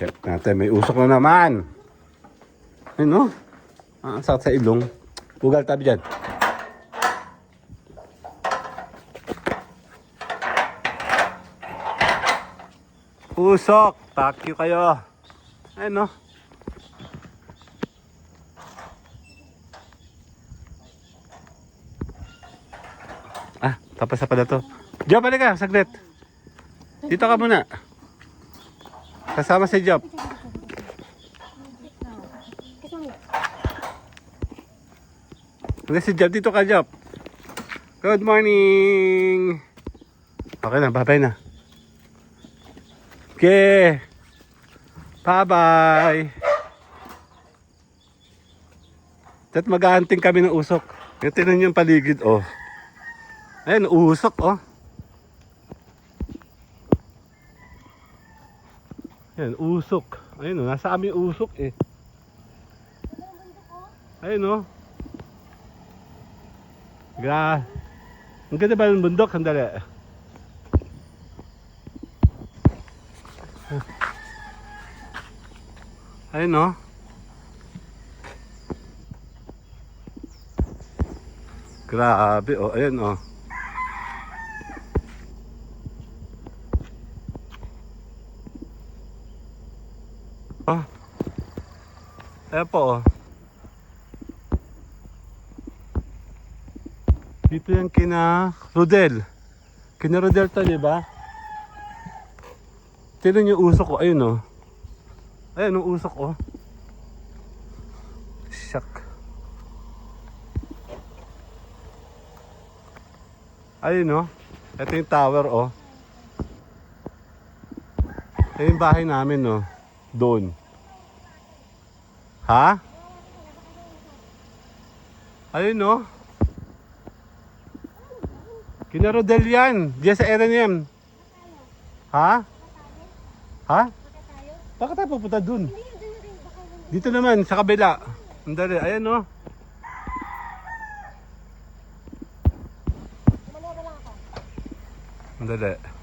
Check natin. May usok na naman. Ayun no? Ang sakit sa ilong. Bugal tabi dyan. Usok. Takyo kayo. Ayun no? Tapos na pala to. Job, halika, saglit. Dito ka muna. Kasama si Job. Halika si Job, dito ka Job. Good morning. Okay na, bye-bye na. Okay. Bye-bye. At mag-aanting kami ng usok. Yung tinan yung paligid, oh. Ayun, usok, oh. Ayun, usok. Ayun, oh, nasa amin usok, eh. Ayun, oh. Ang ganda ba ng bundok? Sandali. Ayun, oh. Grabe, oh. Ayun, oh. Oh. Ayan po, oh. Dito yan kina Rodel. Kina Rodel to, di ba? Tignan yung usok ko. Ayun, oh. Ayun, yung usok, oh. Shuck. Ayun, oh. Ito yung tower, oh. Ito yung bahay namin, oh. Doon. Ha? Ayun, no? Kina Rodel yan. Diyan sa area niyan. Ha? Ha? Bakit tayo pupunta dun? Dito naman, sa kabila. Andali, ayan, no? Andali.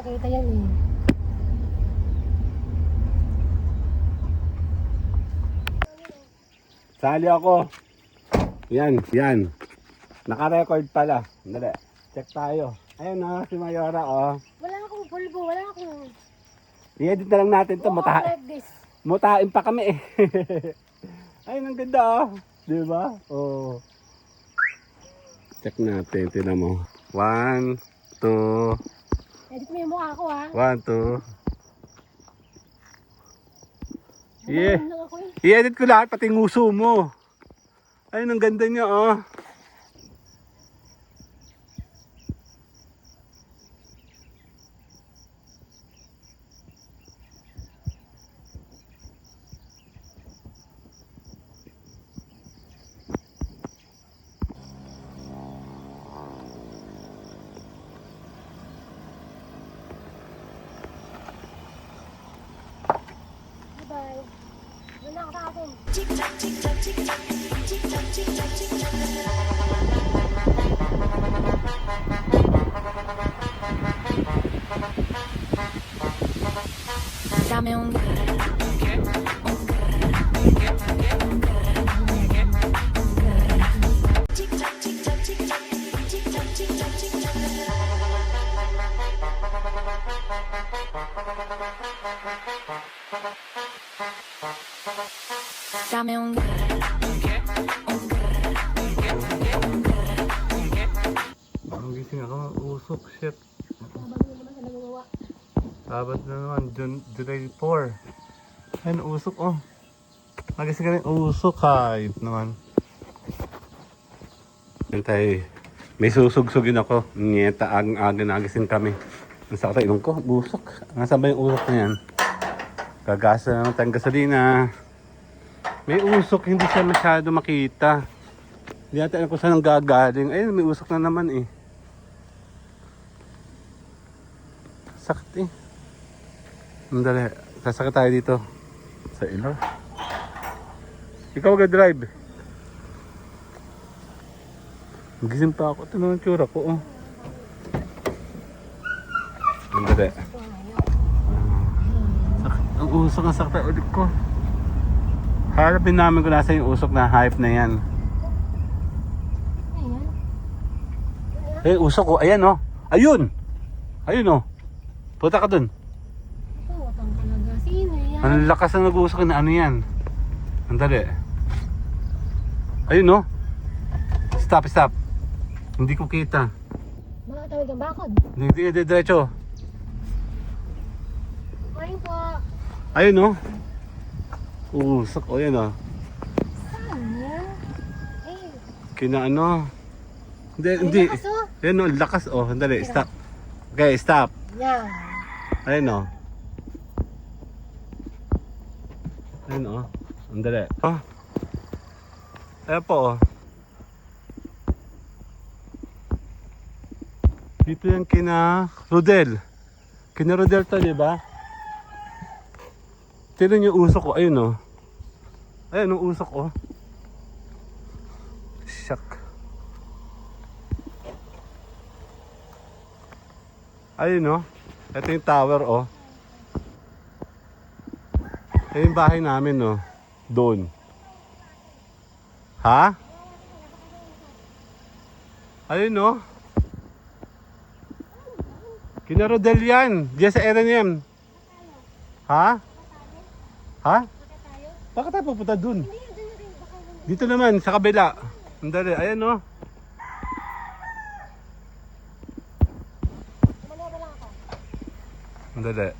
Kita yan eh. Sali ako. Yan, yan. Naka-record pala. Dali. Check tayo. Ayun na, si Mayora, oh. Wala akong pulbo, wala akong... I-edit na lang natin to. like this. Mutain pa kami eh. Ayun, ang ganda, oh. Di ba? Oh. Check natin. Tignan mo. 1, 2... Edit mo yung mukha ko ha. 1, 2. Yeah. Lang ako eh. I-edit ko lahat, pati nguso mo. Ayun, ang ganda niya, oh. Bye. Wala ako sa akin. Dame un Dame un Ang gising ako, usok, shit. Nabagay naman sa nangunguha. Sabat na naman, July 4. Ayun, usok, oh. Nagising ka rin, usok, kahit naman. Yan tayo, may susugsugin ako. Nyeta, aga nagising kami. Ang sakit ang ilong ko, usok. Nasaan ba yung usok na yan? Gagasa na naman tayong gasolina. May usok, hindi siya masyado makita. Hindi natin alam kung saan ang gagaling. Ayun, may usok na naman eh. Sakit eh. Andali, sasakit tayo dito. Sa ilo. Ikaw mag-drive. Gising pa ako. Ito naman tsura ko oh. Andali. Sakit. Ang usok ang sakit ang ulit ko. Harapin namin kung nasa yung usok na hype na yan. Eh, usok ko. Ayan oh. Ayun! Ayun oh. Punta ka dun. Utang talaga. Sino yan? Ang lakas na nag-uusok na ano yan. Andali. Ayun no. Stop, stop. Hindi ko kita. Mga tawag ang bakod. Hindi, diretso. Morning po. Ayun no. Usok. O yan oh. Saan yan? Eh, Kina ano. Hindi, ay, hindi. lakas oh. Ayun no, lakas oh. Andali, stop. Okay, stop. Yan. Ayun oh. Ayun oh. Andali. Oh. Ayun po oh. Dito yung kina Rodel. Kina Rodel to, di ba? Tignan yung usok ko. Ayun oh. Ayun yung usok oh. Shock. Ayun oh. Ito yung tower oh. Ito yung bahay namin oh. Doon. Ha? Ayun oh. Kina Rodel yan. Diyan sa RNM. Ha? Ha? Bakit tayo pupunta dun? Dito naman, sa kabila. Andali, ayan o. Andali.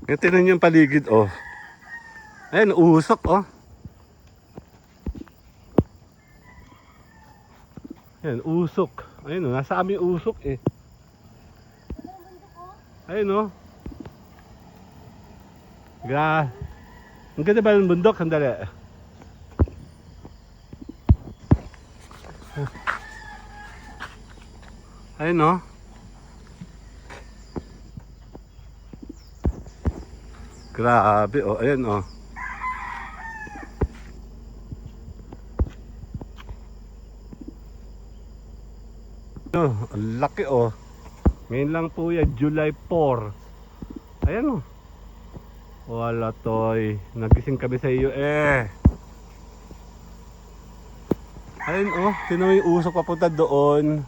Ito na yung paligid oh. Ayan, usok oh. Ayan, usok. Ayun o, nasa amin usok eh. Ayun o. Ang ganda ba ng bundok? Sandali. Ayun o. Grabe o, ayun o. Oh, ang laki oh. Ngayon lang po yan, July 4. Ayan oh. Wala toy. Nagising kami sa iyo eh. Ayun oh, sino yung usok papunta doon.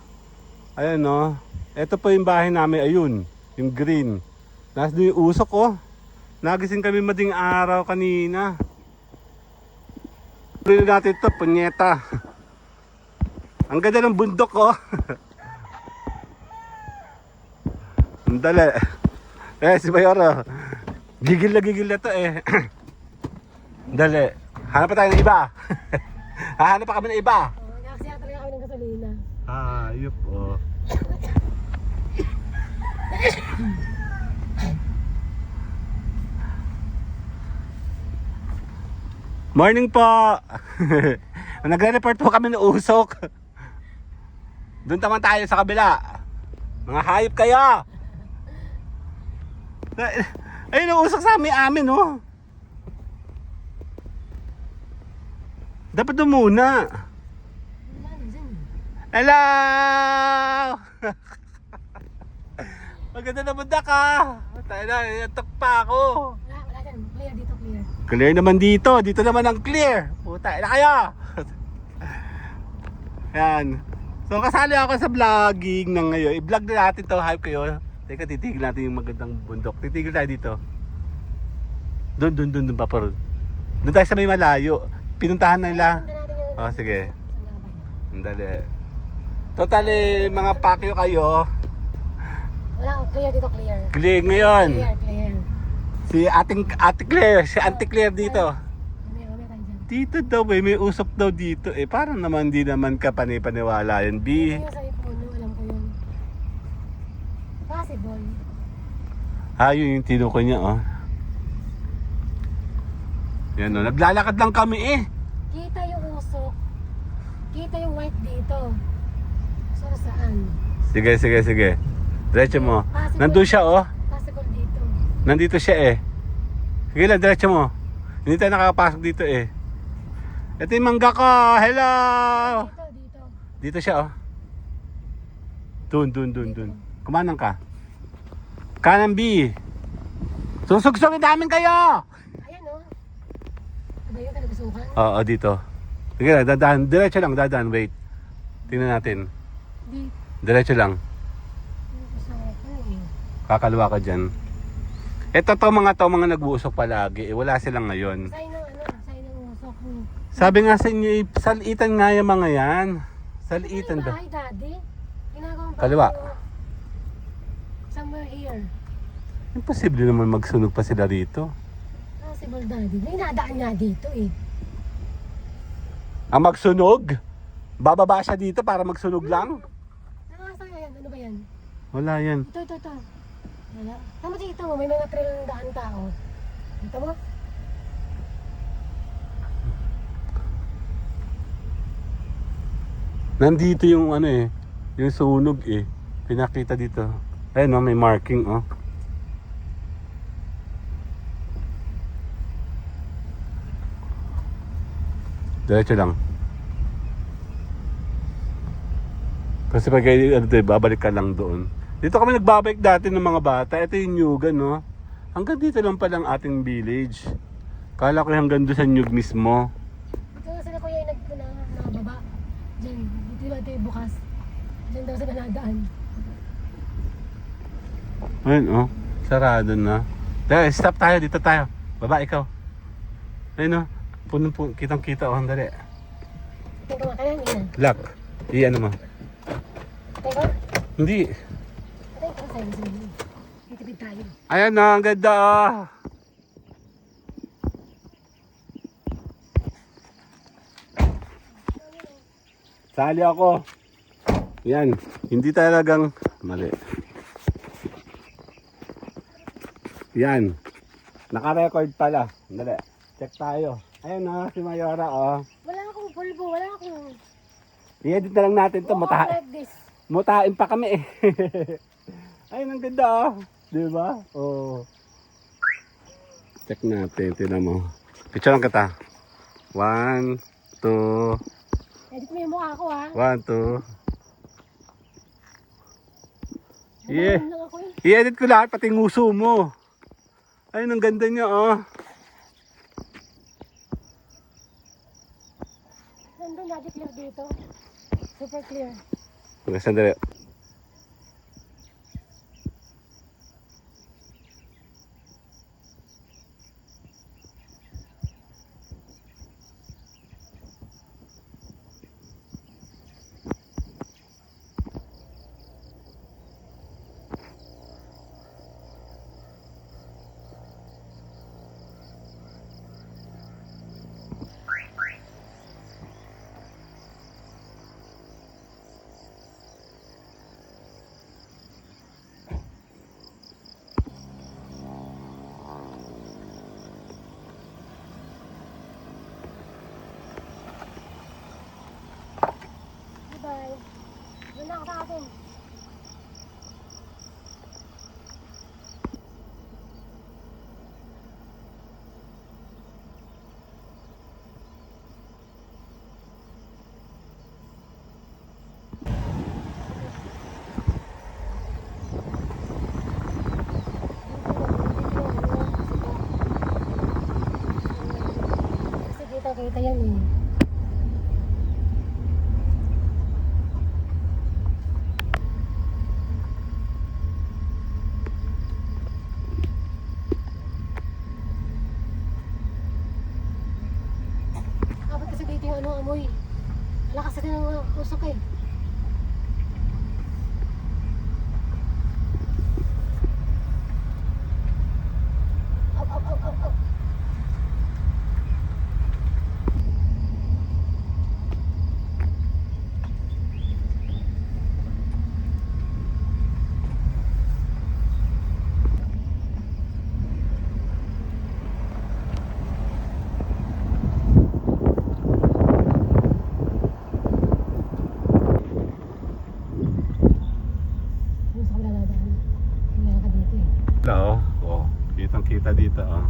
Ayan oh. Ito po yung bahay namin, ayun. Yung green. Nasa doon yung usok oh. Nagising kami mading araw kanina. Tuloy natin ito, punyeta. Ang ganda ng bundok oh. Dali. Si Bayoro. Gigil na to eh. Dali. Hanap pa tayo ng iba. Hanap pa kami ng iba. Kasi talaga kami ng gasolina. Ayup oh. Morning po. Nagre-report po kami ng usok. Doon naman tayo sa kabila. Mga hayop kayo. Ayun ang usok sa amin oh. Dapat doon muna. Hello! Maganda na bunda ka. Tayo na, natak pa ako. Wala dyan. Clear dito, clear. Clear naman dito. Dito naman ang clear. Puta, na kayo. Yan. So kasali ako sa vlogging ng ngayon. I-vlog na natin to, hype kayo. Teka, titigil natin yung magandang bundok. Titigil tayo dito. Doon, paparod. Doon tayo sa may malayo. Pinuntahan na nila. Oh, sige. Andali. Totally, mga pakyo kayo. Wala, clear dito, clear. Clear ngayon. Clear. Si Ate Claire, si Auntie Claire dito. Mamaya tayo dyan. Dito daw eh, may usok daw dito eh. Parang naman di naman ka panipaniwala yan, B. Kaya sa iPhone, alam ko yun. Possible. Yun yung tinuko niya oh. Yan o, naglalakad lang kami eh. Kita yung usok. Kita yung white dito. So, saan? Sige, sige, sige. Diretso mo. Possible. Nandun siya oh. Possible dito. Nandito siya eh. Sige lang, diretso mo. Hindi tayo nakakapasok dito eh. Ito yung mangga ko. Hello! Dito. Dito siya oh. Dun. Kumanang ka. Kanan B. Susugsugin namin kayo! Ayan o. Ano yun? Talagusukan? Oo, dito. Sige lang, dadaan. Diretso lang, dadaan. Wait. Tingnan natin. Dito. Diretso lang. Talagusukan eh. Kakaliwa ka dyan. Ito mga nag-uusok palagi. Eh, wala silang ngayon. Sign ng ano? Sign ng usok. Sabi nga sa inyo, salitan nga yung mga yan. Salitan Ano ba? bahay, daddy? Ginagawang bahay Kaliwa. o somewhere here. Imposible naman magsunog pa sila rito. Possible, daddy. May nadaan nga dito eh. Ang magsunog? Bababa siya dito para magsunog lang? Nakasaya yan. Ano ba yan? Wala yan. Ito. Wala. Tama dito mo. May mga trail daan tao. Dito mo? Nandito yung ano eh. Yung sunog eh. Pinakita dito. Ayun oh, may marking oh. Diretso lang. Kasi pag babalik ka lang doon. Dito kami nagbabalik dati ng mga bata. Ito yung Nyugan, no? Hanggang dito lang palang ating village. Kala ko hanggang doon sa Nyug mismo. Dito nga sila kuya yung nababa. Diyan. Dito ba ito yung bukas? Diyan daw sila nadaan. Ayun, oh. Sarado na. Dahil, stop tayo. Dito tayo. Baba, ikaw. Ayun, oh. Punong-puno. Kitang-kita, oh. Dali. Tingko nga kaya hindi na. Lock. Iyan mo. Tingko? Hindi. Tingko ka sa'yo. Titipid tayo. Ayan na, ang ganda, oh. Sali ako. Yan. Hindi talagang... Mali. Yan. Naka-record pala. Dali. Check tayo. Ayun na, si Mayora, oh. Wala akong pulbo. Wala akong... I-edit na lang natin to. like this. Mutain pa kami eh. Ayun, ang ganda, oh. Diba? Oh. Check natin. Tignan mo. Picture lang kita. 1, 2, Edit mo yung mukha ko ha. 1, 2. Yeah. Nagawin lang ako eh. I-edit ko lahat, pati nguso mo. Ayun, ang ganda niya, oh. Nandun lagi clear dito. Super clear. Sandali. Bye. Doon na ako sa atin. Kasi kita-kita yan eh. Dapat kasi dito yung ano, amoy. Lakas kasi ng usok eh. Au. Kita dito, oh.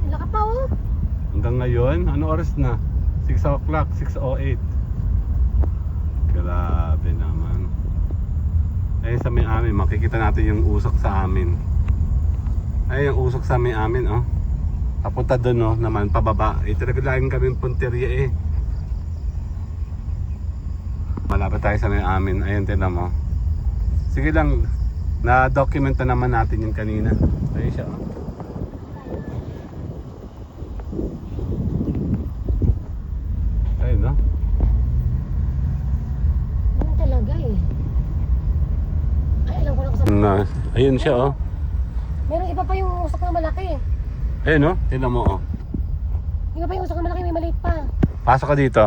Wala ka pa oh. Hanggang ngayon, ano oras na? 6 o'clock, 6:08. Grabe naman. Ayun sa may amin, makikita natin yung usok sa amin. Ay, yung usok sa may amin, oh. Papunta doon, oh, naman, pababa. Talaga laging kaming punteriya, eh. Malapit tayo sa may amin. Ayun, tinan mo. Sige lang, na-document na naman natin yung kanina. Ayun siya, oh. Ayun, no? Yan talaga eh. Ay, alam ko na kung saan. Ayun siya, oh. Meron iba pa yung usok na malaki. Ayun, no? Tignan mo, oh. Iba pa yung usok na malaki, may maliit pa. Pasok ka dito.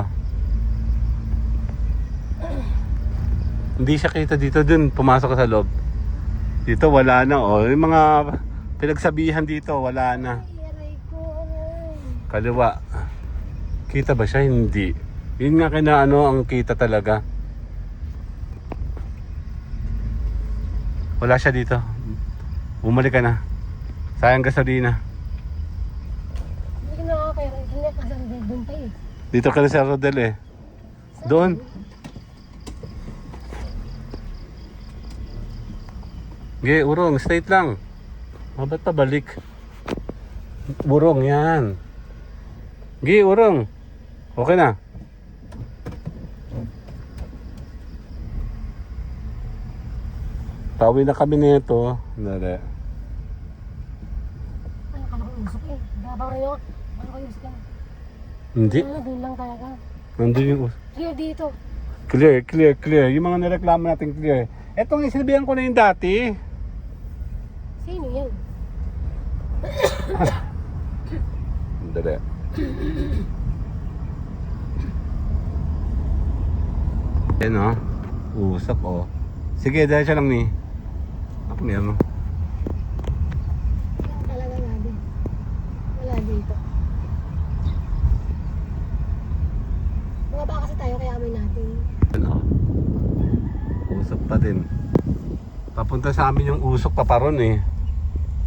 Hindi siya kita dito, dun pumasok ka sa loob. Dito wala na, oh. Yung mga pinagsabihan dito, wala na. Ay, aray ko, aray. Kaliwa. Kita ba siya? Hindi. Yun nga kina ano, ang kita talaga. Wala siya dito. Bumalik ka na. Sayang gasolina. Hindi ka nakakaya. Hindi ka saan doon tayo eh. Dito ka na sa Rodel, eh. Doon. Ge, urong, straight lang. Ba't pabalik? Urong, yan. Ge, urong. Okay na. Pauwi na kami nito. Dali. Ay, akala ko usok eh. Gabaw rin ako. Ano kayo usok lang? Hindi. Ano, doon lang talaga. Nandun yung Clear dito. clear. Yung mga nireklamo natin clear. Etong isinabihan ko na yung dati. Sino yan? Dali. Yan, oh. Usap, oh. Sige, dahil siya lang ni. Ako niya mo. Yan talaga natin. Wala dito. Bumaba kasi tayo kaya amoy natin. Ano? Usap pa din. Papunta sa amin yung usok paparon, eh.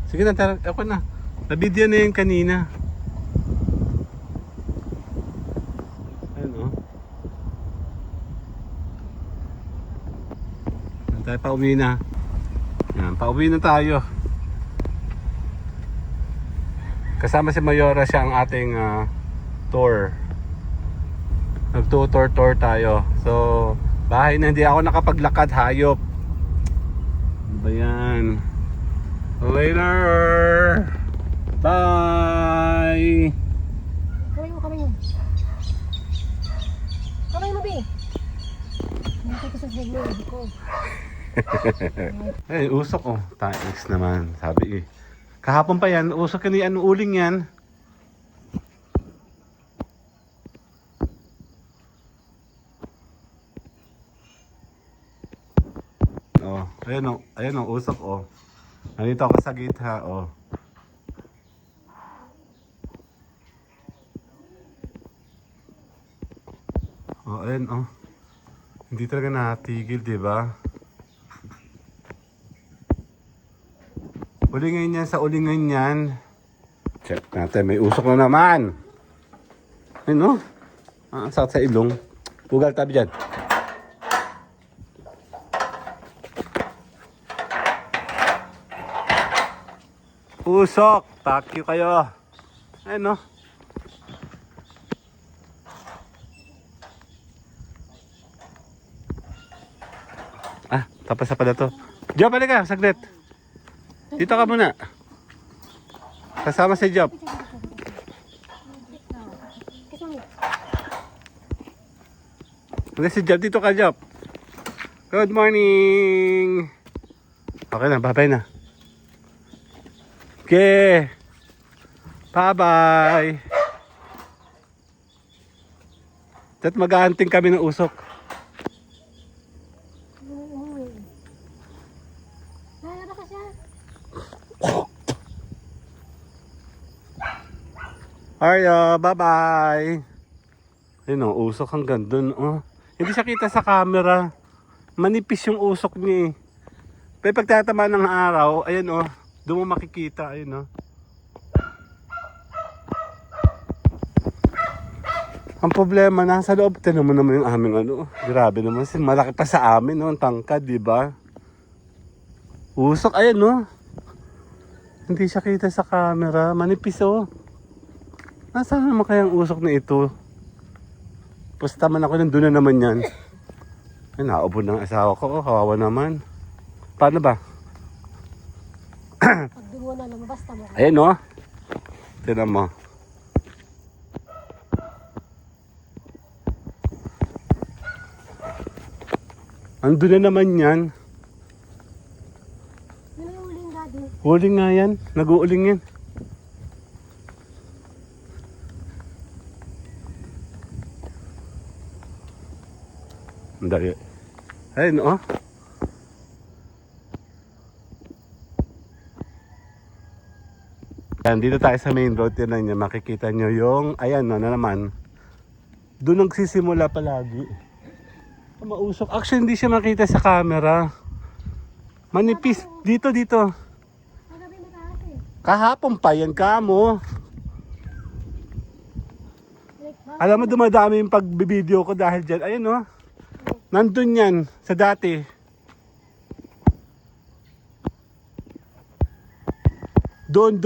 Sige na, tara. Ako na. Nabidyan na yung kanina. Ayun, oh. Tayo pauwi na. Yan, pauwi na tayo. Kasama si Mayora, siya ang ating tour. Nagtutour tayo. So, bahay na hindi ako nakapaglakad, hayop. Ano ba yan? Later! Bye! Kamay mo. Kamay mo, Bi. Hindi ko sa segment ko. Eh, usok, oh. Thanks naman. Sabi eh. Kahapon pa yan, usok yan, ano uling yan. Oh, ayun oh, usok, oh. Nandito ako sa gate, ha, oh. Oh, ayun, oh. Hindi talaga natigil, di ba? Ulingan yan sa ulingan yan. Check natin, may usok na naman. Ayun, no? Ang sakit sa ilong. Bugal tabi dyan. Usok, takyo kayo. Ayun, no? Ah, tapos na pala to. Job, balik ka, saglit. Dito ka muna. Kasama si Job. Hindi si Job, dito ka, Job. Good morning. Okay na, bye-bye na. Okay. Bye-bye. At mag-aanting kami ng usok. Lalabas ka siya. Arya, bye-bye. Ayun o, usok hanggang dun. Oh. Hindi siya kita sa camera. Manipis yung usok niya eh. Pero pag tatamaan ng araw, ayan oh, doon mo makikita, ayun oh. Ang problema, nasa loob, tinan mo naman yung aming ano, grabe naman, malaki pa sa amin, no, ang tangkad, di ba? Usok, ayan no. Hindi siya kita sa camera, manipis oh. Nasaan naman kayang usok na ito? Pusta man ako, nandun na naman yan. Ay, naubo ng asawa ko, oh, kawawa naman. Paano ba? Pag doon mo na lumabas, tama ka. Ayan no. Tinan mo. Andun na naman yan. Yun yung huling daddy. Huling nga yan. Nag-uuling yan. Ang dali. Ayun oh. Yan, dito tayo sa main road. Tinan nyo, makikita nyo yung, ayan no, na naman. Doon nagsisimula palagi. Mausok. Actually, hindi siya makita sa camera. Manipis. Dito. Magabi mataas eh. Kahapon pa yan, kamo. Like, Alam mo, dumadami yung pagbibideo ko dahil dyan. Ayun no. Nandun yan, sa dati. Doon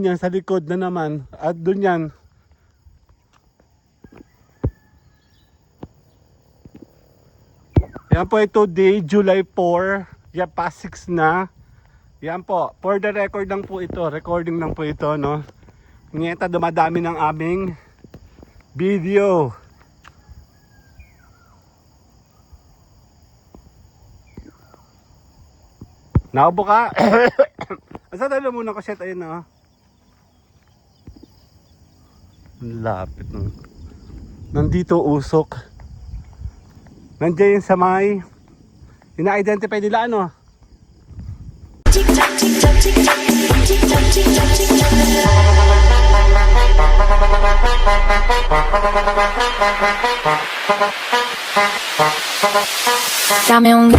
yan, sa likod na naman. At doon yan. Yan po ito, day, July 4. Yan, past 6 na. Yan po, for the record lang po ito. Recording lang po ito, no. Ngeta, dumadami ng aming video. Naubo ka? Asa tayo muna ko set, ayun na. Lapit ng. Nandito usok. Nandiyan yung sa may. Ina-identify nila ano? Dame un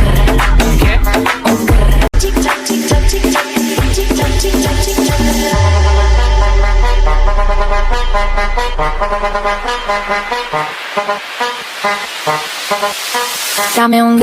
Dame un